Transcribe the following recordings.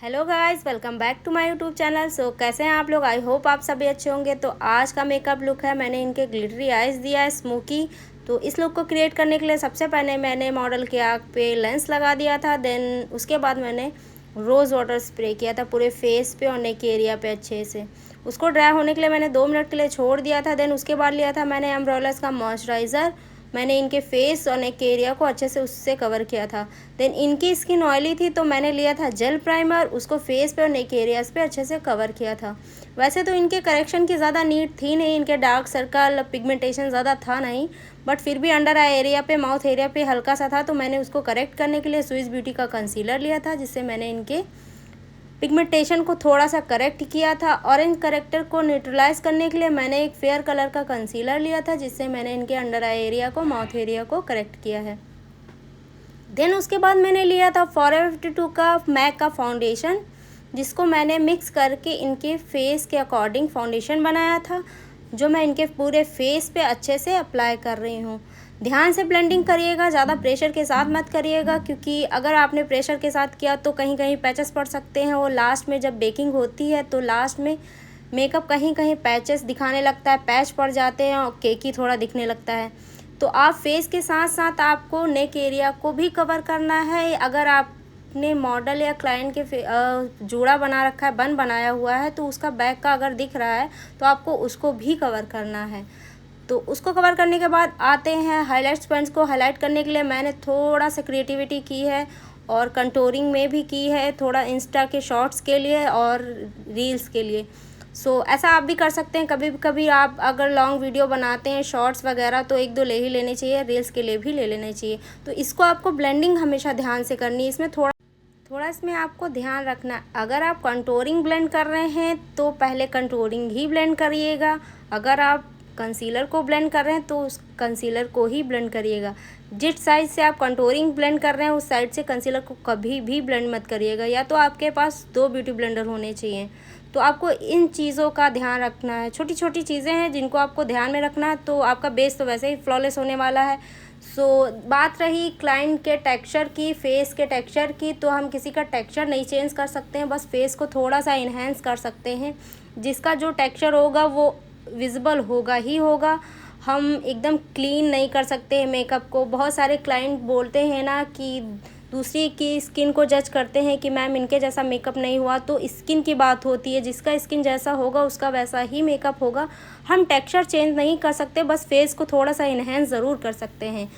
Hello guys, welcome back to my YouTube channel. कैसे हैं आप लोग? आई होप आप सभी अच्छे होंगे। तो आज का मेकअप लुक है, मैंने इनके ग्लिटरी आइज दिया है स्मोकी। तो इस लुक को क्रिएट करने के लिए सबसे पहले मैंने मॉडल के आँख पे लेंस लगा दिया था। देन उसके बाद मैंने रोज़ वाटर स्प्रे किया था पूरे फेस पे और नेक एरिया पे अच्छे से। उसको ड्राई होने के लिए मैंने 2 मिनट के लिए छोड़ दिया था। देन उसके बाद लिया था मैंने एम्ब्रोलस का मॉइस्चराइज़र। मैंने इनके फेस और नेक एरिया को अच्छे से उससे कवर किया था। देन इनकी स्किन ऑयली थी तो मैंने लिया था जेल प्राइमर, उसको फेस पे और नेक एरियाज पे अच्छे से कवर किया था। वैसे तो इनके करेक्शन की ज़्यादा नीड थी नहीं, इनके डार्क सर्कल पिगमेंटेशन ज़्यादा था नहीं, बट फिर भी अंडर आई एरिया पे, माउथ एरिया पे हल्का सा था। तो मैंने उसको करेक्ट करने के लिए स्विस ब्यूटी का कंसीलर लिया था, जिससे मैंने इनके पिगमेंटेशन को थोड़ा सा करेक्ट किया था। ऑरेंज करेक्टर को न्यूट्रलाइज करने के लिए मैंने एक फेयर कलर का कंसीलर लिया था, जिससे मैंने इनके अंडर आई एरिया को, माउथ एरिया को करेक्ट किया है। देन उसके बाद मैंने लिया था फॉरएवर 52 का मैक का फाउंडेशन, जिसको मैंने मिक्स करके इनके फेस के अकॉर्डिंग फाउंडेशन बनाया था, जो मैं इनके पूरे फेस पे अच्छे से अप्लाई कर रही हूँ। ध्यान से ब्लेंडिंग करिएगा, ज़्यादा प्रेशर के साथ मत करिएगा, क्योंकि अगर आपने प्रेशर के साथ किया तो कहीं कहीं पैचेस पड़ सकते हैं। और लास्ट में जब बेकिंग होती है तो लास्ट में मेकअप कहीं कहीं पैचेस दिखाने लगता है, पैच पड़ जाते हैं और केकी थोड़ा दिखने लगता है। तो आप फेस के साथ साथ आपको नेक एरिया को भी कवर करना है। अगर आपने मॉडल या क्लाइंट के जूड़ा बना रखा है, बन बनाया हुआ है, तो उसका बैक का अगर दिख रहा है तो आपको उसको भी कवर करना है। तो उसको कवर करने के बाद आते हैं हाईलाइट स्पंज को हाईलाइट करने के लिए मैंने थोड़ा सा क्रिएटिविटी की है और कंटूरिंग में भी की है, थोड़ा इंस्टा के शॉर्ट्स के लिए और रील्स के लिए। ऐसा आप भी कर सकते हैं। कभी कभी आप अगर लॉन्ग वीडियो बनाते हैं, शॉर्ट्स वगैरह, तो 1-2 ले ही लेने चाहिए, रील्स के लिए भी ले लेने चाहिए। तो इसको आपको ब्लेंडिंग हमेशा ध्यान से करनी है। इसमें थोड़ा इसमें आपको ध्यान रखना है। अगर आप कंटूरिंग ब्लेंड कर रहे हैं तो पहले कंटूरिंग ही ब्लेंड करिएगा। अगर आप कंसीलर को ब्लेंड कर रहे हैं तो उस कंसीलर को ही ब्लेंड करिएगा। जिस साइड से आप कंटूरिंग ब्लेंड कर रहे हैं उस साइड से कंसीलर को कभी भी ब्लेंड मत करिएगा। या तो आपके पास 2 ब्यूटी ब्लेंडर होने चाहिए। तो आपको इन चीज़ों का ध्यान रखना है। छोटी छोटी चीज़ें हैं जिनको आपको ध्यान में रखना है, तो आपका बेस तो वैसे ही फ्लॉलेस होने वाला है। बात रही क्लाइंट के टेक्सचर की, फेस के टेक्सचर की, तो हम किसी का टेक्सचर नहीं चेंज कर सकते हैं, बस फेस को थोड़ा सा इन्हेंस कर सकते हैं। जिसका जो टेक्सचर होगा वो विजिबल होगा ही होगा। हम एकदम क्लीन नहीं कर सकते हैं मेकअप को। बहुत सारे क्लाइंट बोलते हैं ना कि दूसरी की स्किन को जज करते हैं कि मैम इनके जैसा मेकअप नहीं हुआ। तो स्किन की बात होती है, जिसका स्किन जैसा होगा उसका वैसा ही मेकअप होगा। हम टेक्सचर चेंज नहीं कर सकते, बस फेस को थोड़ा सा इन्हेंस ज़रूर कर सकते हैं।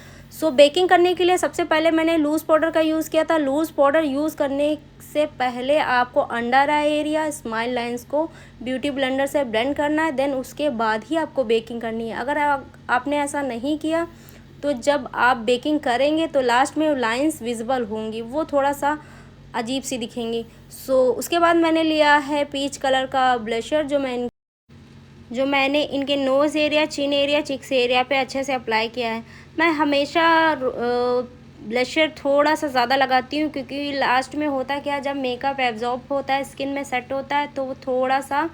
बेकिंग करने के लिए सबसे पहले मैंने लूज़ पाउडर का यूज़ किया था। लूज़ पाउडर यूज़ करने से पहले आपको under eye area, smile lines को ब्यूटी ब्लेंडर से ब्लेंड करना है। देन उसके बाद ही आपको बेकिंग करनी है। अगर आपने ऐसा नहीं किया तो जब आप बेकिंग करेंगे तो लास्ट में लाइंस विजिबल होंगी, वो थोड़ा सा अजीब सी दिखेंगी। उसके बाद मैंने लिया है पीच कलर का ब्लशर, जो मैंने इनके nose area, chin area, cheeks area पे अच्छे से अप्लाई किया है। मैं हमेशा ब्लशर थोड़ा सा ज़्यादा लगाती हूँ, क्योंकि लास्ट में होता क्या, जब मेकअप एब्जॉर्ब होता है, स्किन में सेट होता है, तो वो थोड़ा सा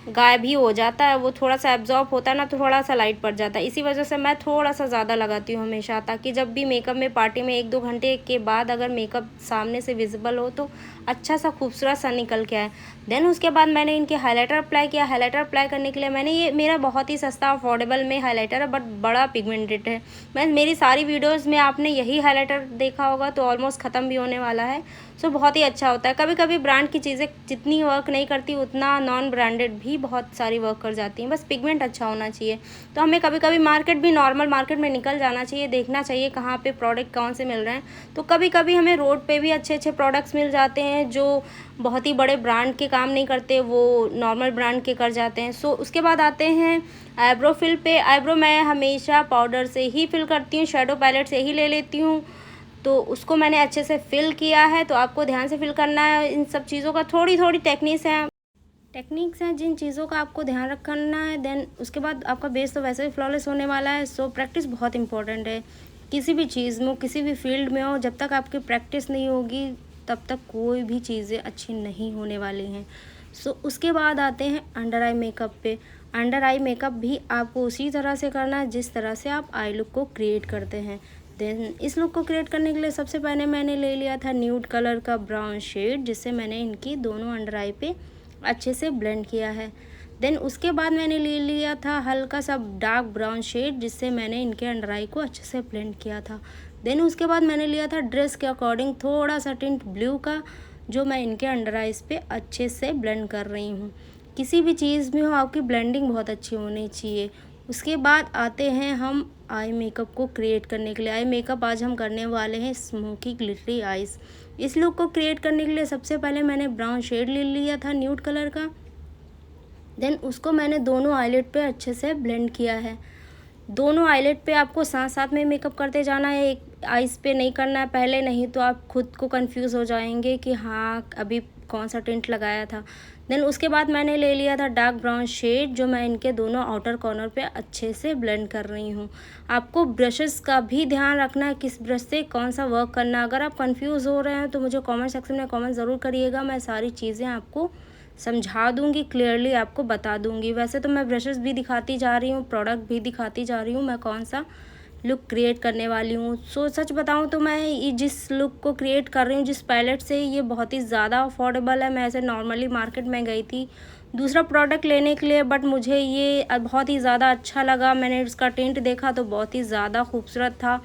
गायब ही हो जाता है। वो थोड़ा सा एब्जॉर्ब होता है ना, तो थोड़ा सा लाइट पड़ जाता है। इसी वजह से मैं थोड़ा सा ज़्यादा लगाती हूँ हमेशा, ताकि जब भी मेकअप में पार्टी में 1-2 घंटे के बाद अगर मेकअप सामने से विजिबल हो तो अच्छा सा खूबसूरत सा निकल के आए। देन उसके बाद मैंने इनके हाइलाइटर अप्लाई किया। हाइलाइटर अप्लाई करने के लिए मैंने, ये मेरा बहुत ही सस्ता अफोर्डेबल में हाइलाइटर है, बट बड़ा पिगमेंटेड है। मेरी सारी वीडियोज़ में आपने यही हाइलाइटर देखा होगा, तो ऑलमोस्ट ख़त्म भी होने वाला है। बहुत ही अच्छा होता है। कभी कभी ब्रांड की चीज़ें जितनी वर्क नहीं करती, उतना नॉन ब्रांडेड भी बहुत सारी वर्क कर जाती हैं। बस पिगमेंट अच्छा होना चाहिए। तो हमें कभी कभी मार्केट भी, नॉर्मल मार्केट में निकल जाना चाहिए, देखना चाहिए कहाँ पे प्रोडक्ट कौन से मिल रहे हैं। तो कभी कभी हमें रोड पे भी अच्छे अच्छे प्रोडक्ट्स मिल जाते हैं, जो बहुत ही बड़े ब्रांड के काम नहीं करते, वो नॉर्मल ब्रांड के कर जाते हैं। उसके बाद आते हैं आईब्रो फिल पे। आईब्रो मैं हमेशा पाउडर से ही फिल करती हूँ, शेडो पैलेट से ही ले लेती हूँ। तो उसको मैंने अच्छे से फिल किया है। तो आपको ध्यान से फिल करना है। इन सब चीज़ों का थोड़ी थोड़ी टेक्निक्स हैं जिन चीज़ों का आपको ध्यान रखना है। देन उसके बाद आपका बेस तो वैसे ही फ्लॉलेस होने वाला है। प्रैक्टिस बहुत इंपॉर्टेंट है, किसी भी चीज़ में, किसी भी फील्ड में हो। जब तक आपकी प्रैक्टिस नहीं होगी तब तक कोई भी चीज़ें अच्छी नहीं होने वाली हैं। उसके बाद आते हैं अंडर आई मेकअप पे। अंडर आई मेकअप भी आपको उसी तरह से करना है जिस तरह से आप आई लुक को क्रिएट करते हैं। देन इस लुक को क्रिएट करने के लिए सबसे पहले मैंने ले लिया था न्यूड कलर का ब्राउन शेड, जिससे मैंने इनकी दोनों अंडर आई पे अच्छे से ब्लेंड किया है। देन उसके बाद मैंने ले लिया था हल्का सा डार्क ब्राउन शेड, जिससे मैंने इनके अंडर आई को अच्छे से ब्लेंड किया था। देन उसके बाद मैंने लिया था ड्रेस के अकॉर्डिंग थोड़ा सा टिंट ब्लू का, जो मैं इनके अंडर आइज़ पे अच्छे से ब्लेंड कर रही हूँ। किसी भी चीज़ में हो आपकी ब्लेंडिंग बहुत अच्छी होनी चाहिए। उसके बाद आते हैं हम आई मेकअप को क्रिएट करने के लिए। आई मेकअप आज हम करने वाले हैं स्मोकी ग्लिटरी आइज़। इस लुक को क्रिएट करने के लिए सबसे पहले मैंने ब्राउन शेड ले लिया था न्यूड कलर का। देन उसको मैंने दोनों आईलिड पे अच्छे से ब्लेंड किया है। दोनों आईलिड पे आपको साथ साथ में मेकअप करते जाना है, एक आइज़ पे नहीं करना है पहले, नहीं तो आप खुद को कंफ्यूज हो जाएंगे कि हाँ अभी कौन सा टिंट लगाया था। देन उसके बाद मैंने ले लिया था डार्क ब्राउन शेड, जो मैं इनके दोनों आउटर कॉर्नर पे अच्छे से ब्लेंड कर रही हूँ। आपको ब्रशेस का भी ध्यान रखना है, किस ब्रश से कौन सा वर्क करना है। अगर आप कंफ्यूज हो रहे हैं तो मुझे कमेंट सेक्शन में कमेंट ज़रूर करिएगा, मैं सारी चीज़ें आपको समझा दूंगी, क्लियरली आपको बता दूंगी। वैसे तो मैं ब्रशेस भी दिखाती जा रही हूँ, प्रोडक्ट भी दिखाती जा रही हूँ, मैं कौन सा लुक क्रिएट करने वाली हूँ। सच बताऊँ तो मैं जिस लुक को क्रिएट कर रही हूँ, जिस पैलेट से, ये बहुत ही ज़्यादा अफोर्डेबल है। मैं ऐसे नॉर्मली मार्केट में गई थी दूसरा प्रोडक्ट लेने के लिए, बट मुझे ये बहुत ही ज़्यादा अच्छा लगा। मैंने इसका टिंट देखा तो बहुत ही ज़्यादा खूबसूरत था,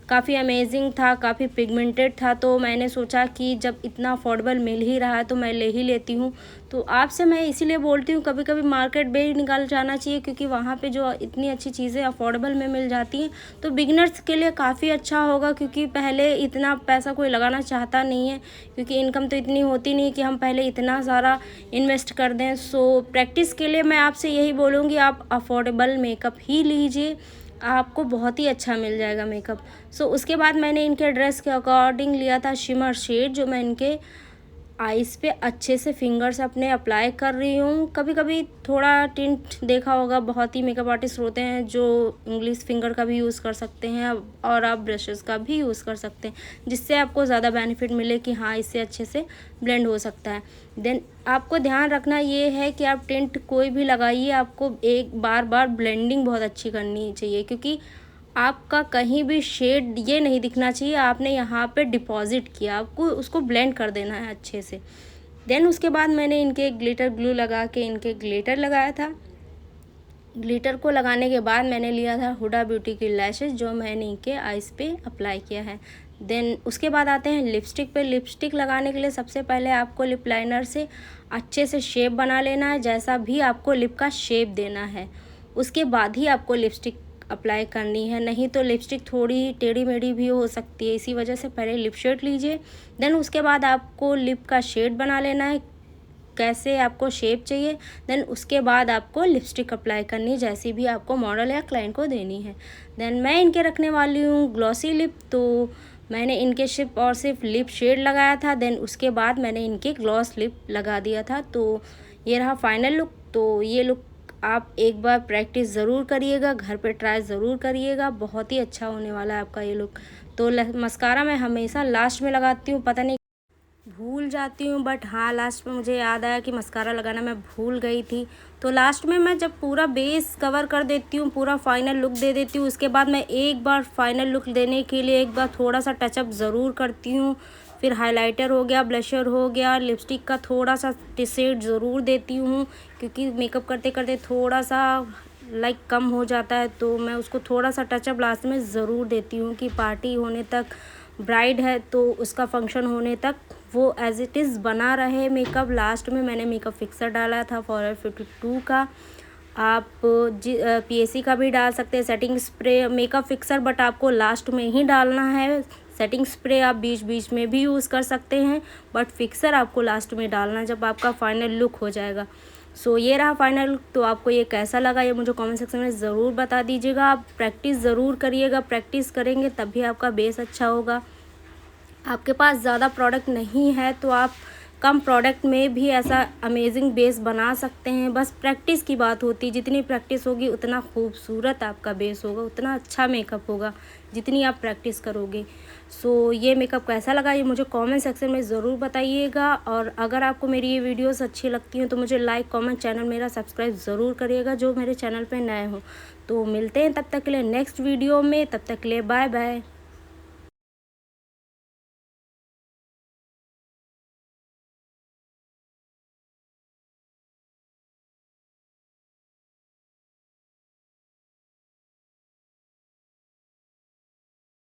काफ़ी अमेजिंग था, काफ़ी पिगमेंटेड था। तो मैंने सोचा कि जब इतना अफोर्डेबल मिल ही रहा है तो मैं ले ही लेती हूँ। तो आपसे मैं इसीलिए बोलती हूँ कभी कभी मार्केट में ही निकाल जाना चाहिए, क्योंकि वहाँ पे जो इतनी अच्छी चीज़ें अफोर्डेबल में मिल जाती हैं तो बिगिनर्स के लिए काफ़ी अच्छा होगा, क्योंकि पहले इतना पैसा कोई लगाना चाहता नहीं है, क्योंकि इनकम तो इतनी होती नहीं कि हम पहले इतना सारा इन्वेस्ट कर दें। सो प्रैक्टिस के लिए मैं आपसे यही बोलूँगी, आप अफोर्डेबल मेकअप ही लीजिए, आपको बहुत ही अच्छा मिल जाएगा मेकअप। सो उसके बाद मैंने इनके ड्रेस के अकॉर्डिंग लिया था शिमर शेड, जो मैं इनके आइज़ पे अच्छे से फिंगर्स अपने अप्लाई कर रही हूँ। कभी कभी थोड़ा टिंट देखा होगा, बहुत ही मेकअप आर्टिस्ट होते हैं जो इंग्लिश फिंगर का भी यूज़ कर सकते हैं और आप ब्रशेस का भी यूज़ कर सकते हैं, जिससे आपको ज़्यादा बेनिफिट मिले कि हाँ इससे अच्छे से ब्लेंड हो सकता है। देन आपको ध्यान रखना ये है कि आप टिंट कोई भी लगाइए, आपको एक बार ब्लेंडिंग बहुत अच्छी करनी चाहिए, क्योंकि आपका कहीं भी शेड ये नहीं दिखना चाहिए आपने यहाँ पे डिपॉजिट किया, आपको उसको ब्लेंड कर देना है अच्छे से। देन उसके बाद मैंने इनके ग्लिटर ग्लू लगा के इनके ग्लिटर लगाया था। ग्लिटर को लगाने के बाद मैंने लिया था हुडा ब्यूटी की लैशेज, जो मैंने इनके आइज़ पे अप्लाई किया है। देन उसके बाद आते हैं लिपस्टिक पे। लिपस्टिक लगाने के लिए सबसे पहले आपको लिप लाइनर से अच्छे से शेप बना लेना है, जैसा भी आपको लिप का शेप देना है उसके बाद ही आपको लिपस्टिक अप्लाई करनी है, नहीं तो लिपस्टिक थोड़ी टेढ़ी मेढ़ी भी हो सकती है। इसी वजह से पहले लिप शेड लीजिए, देन उसके बाद आपको लिप का शेड बना लेना है, कैसे आपको शेप चाहिए। देन उसके बाद आपको लिपस्टिक अप्लाई करनी, जैसी भी आपको मॉडल या क्लाइंट को देनी है। देन मैं इनके रखने वाली हूँ ग्लॉसी लिप, तो मैंने इनके सिर्फ लिप शेड लगाया था। देन उसके बाद मैंने इनके ग्लॉस लिप लगा दिया था। तो ये रहा फाइनल लुक। तो ये लुक आप एक बार प्रैक्टिस ज़रूर करिएगा, घर पे ट्राई ज़रूर करिएगा, बहुत ही अच्छा होने वाला है आपका ये लुक। तो मस्कारा मैं हमेशा लास्ट में लगाती हूँ, पता नहीं भूल जाती हूँ, बट हाँ लास्ट में मुझे याद आया कि मस्कारा लगाना मैं भूल गई थी। तो लास्ट में मैं जब पूरा बेस कवर कर देती हूँ, पूरा फाइनल लुक दे देती हूँ, उसके बाद मैं एक बार फाइनल लुक देने के लिए एक बार थोड़ा सा टचअप ज़रूर करती हूँ। फिर हाइलाइटर हो गया, ब्लशर हो गया, लिपस्टिक का थोड़ा सा शेड ज़रूर देती हूँ, क्योंकि मेकअप करते करते थोड़ा सा कम हो जाता है, तो मैं उसको थोड़ा सा टचअप लास्ट में ज़रूर देती हूँ कि पार्टी होने तक, ब्राइड है तो उसका फंक्शन होने तक वो एज़ इट इज़ बना रहे मेकअप। लास्ट में मैंने मेकअप फिक्सर डाला था फॉरएवर 52 का, आप PAC का भी डाल सकते हैं, setting spray makeup fixer, but आपको लास्ट में ही डालना है। सेटिंग स्प्रे आप बीच बीच में भी यूज़ कर सकते हैं, बट फिक्सर आपको लास्ट में डालना है जब आपका फाइनल लुक हो जाएगा। सो ये रहा फाइनल लुक। तो आपको ये कैसा लगा ये मुझे कमेंट सेक्शन में ज़रूर बता दीजिएगा। आप प्रैक्टिस ज़रूर करिएगा, प्रैक्टिस करेंगे तभी आपका बेस अच्छा होगा। आपके पास ज़्यादा प्रोडक्ट नहीं है तो आप कम प्रोडक्ट में भी ऐसा अमेजिंग बेस बना सकते हैं, बस प्रैक्टिस की बात होती है। जितनी प्रैक्टिस होगी उतना खूबसूरत आपका बेस होगा, उतना अच्छा मेकअप होगा जितनी आप प्रैक्टिस करोगे। सो ये मेकअप कैसा लगा ये मुझे कमेंट सेक्शन में ज़रूर बताइएगा, और अगर आपको मेरी ये वीडियोस अच्छी लगती हैं तो मुझे लाइक कमेंट चैनल मेरा सब्सक्राइब ज़रूर करिएगा जो मेरे चैनल पर नए हो। तो मिलते हैं तब तक के लिए नेक्स्ट वीडियो में, तब तक के लिए बाय बाय।